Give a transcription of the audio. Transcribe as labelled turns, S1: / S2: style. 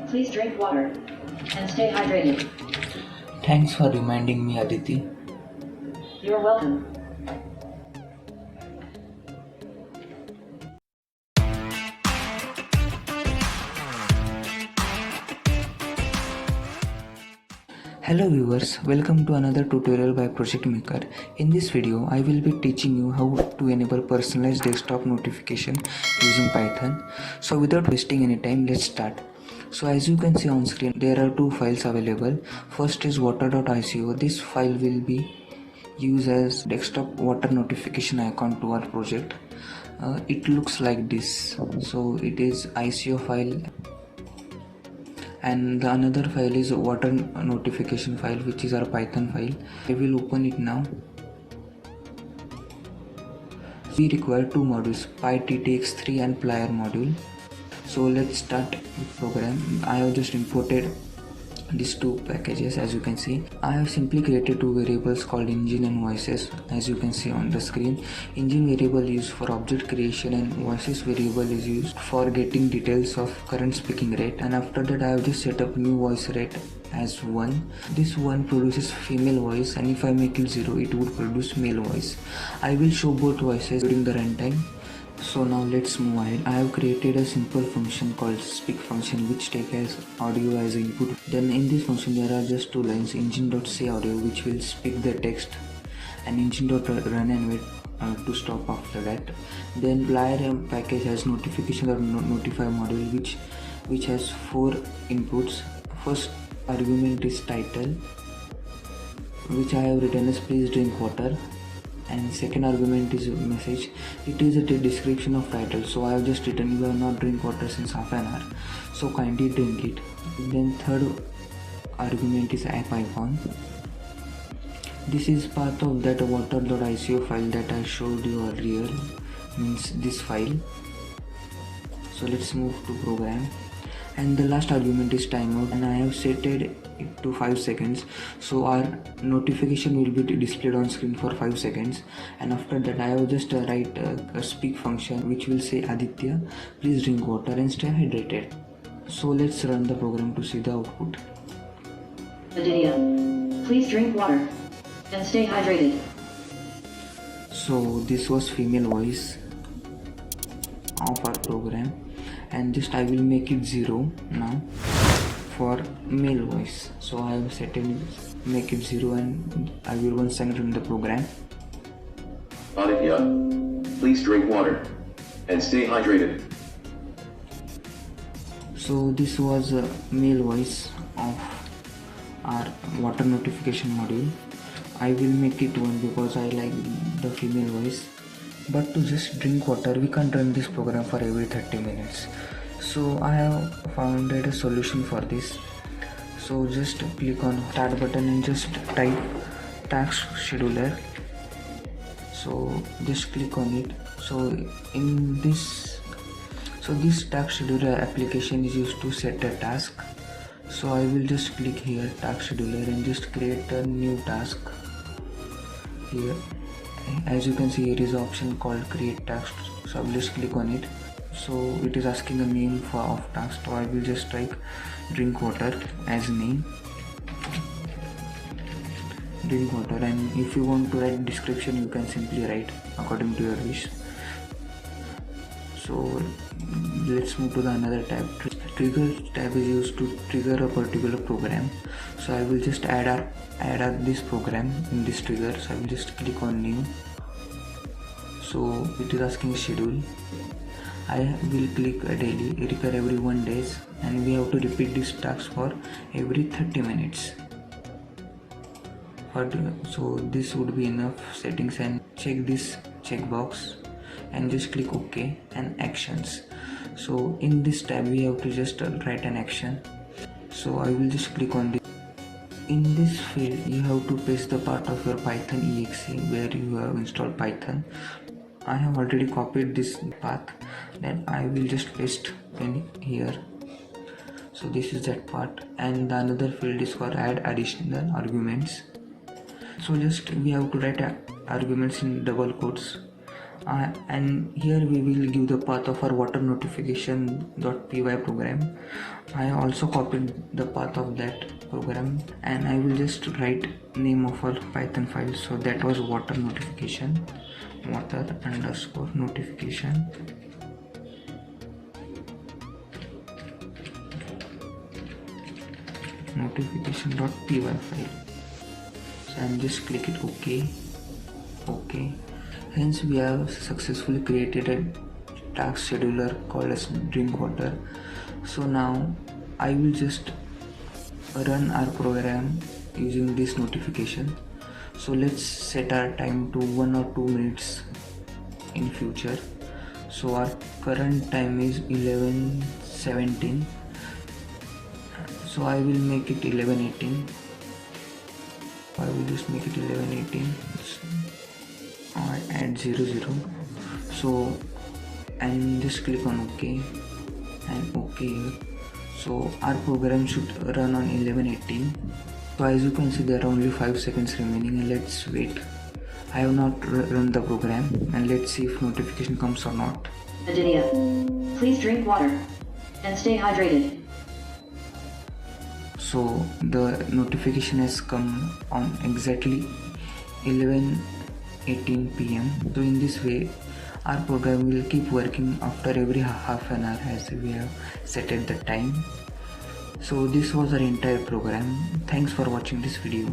S1: Please drink water and stay hydrated.
S2: Thanks for reminding me, Aditi.
S1: You're welcome.
S2: Hello viewers, welcome to another tutorial by Project Maker. In this video, I will be teaching you how to enable personalized desktop notification using Python. So without wasting any time, let's start. So as you can see on screen, there are two files available. First is water.ico. This file will be used as desktop water notification icon to our project. It looks like this. So it is ICO file, and the another file is water notification file, which is our Python file. I will open it now. We require two modules, PyTTX3 and Plier module. So let's start with program. I have just imported these two packages. As you can see, I have simply created two variables called engine and voices. As you can see on the screen, engine variable is used for object creation and voices variable is used for getting details of current speaking rate. And after that, I have just set up new voice rate as 1. This 1 produces female voice, and if I make it 0, it would produce male voice. I will show both voices during the runtime. So now let's move ahead. I have created a simple function called speak function, which takes as audio as input. Then in this function there are just two lines, engine.sayAudio, which will speak the text, and engine.run and wait to stop after that. Then Plier package has notification or notify module, which has 4 inputs. First argument is title, which I have written as please drink water, and second argument is message. It is a description of title, so I have just written you have not drink water since half an hour, so kindly drink it. Then third argument is app icon. This is part of that water.ico file that I showed you earlier, means this file. So let's move to program. And the last argument is timeout, and I have set it to 5 seconds, so our notification will be displayed on screen for 5 seconds. And after that, I have just write a speak function which will say Aditya, please drink water and stay hydrated. So let's run the program to see the output.
S1: Aditya, please drink water and stay hydrated.
S2: So this was female voice of our program, and just I will make it 0 now for male voice. So I have set it make it 0, and I will once again run the program.
S3: Aditya, please drink water and stay hydrated.
S2: So this was a male voice of our water notification module. I will make it 1 because I like the female voice. But to just drink water, we can't run this program for every 30 minutes. So I have found a solution for this. So just click on start button and just type task scheduler. So just click on it. So in this, this task scheduler application is used to set a task. So I will just click here task scheduler and just create a new task here. As you can see, here is an option called create task, so I will just click on it. So it is asking a name of task, so I will just type drink water as name, drink water. And if you want to write description, you can simply write according to your wish. So let's move to the another tab. Trigger tab is used to trigger a particular program. So I will just add this program in this trigger. So I will just click on new. So it is asking schedule. I will click daily, recur every 1 day, and we have to repeat this task for every 30 minutes. So this would be enough settings, and check this checkbox and just click OK and actions. So in this tab we have to just write an action. So I will just click on this. In this field you have to paste the part of your Python exe where you have installed Python. I have already copied this path, then I will just paste in here. So this is that part, and the another field is for add additional arguments. So just we have to write arguments in double quotes. And here we will give the path of our water notification.py program. I also copied the path of that program, and I will just write name of our Python file. So that was water notification, water underscore notification. Notification.py file. So I'm just click it OK. Hence we have successfully created a task scheduler called as drink water. So now I will just run our program using this notification. So let's set our time to 1 or 2 minutes in future. So our current time is 11:17. So I will make it 11:18. I will just make it 11:18. I add 00. So and just click on OK and OK here. So our program should run on 11:18. So as you can see, there are only 5 seconds remaining, and let's wait. I have not run the program, and let's see if notification comes or not.
S1: Adinia. Please drink water and stay hydrated.
S2: So the notification has come on exactly 11:18 p.m. So in this way our program will keep working after every half an hour as we have set at the time. So this was our entire program. Thanks for watching this video.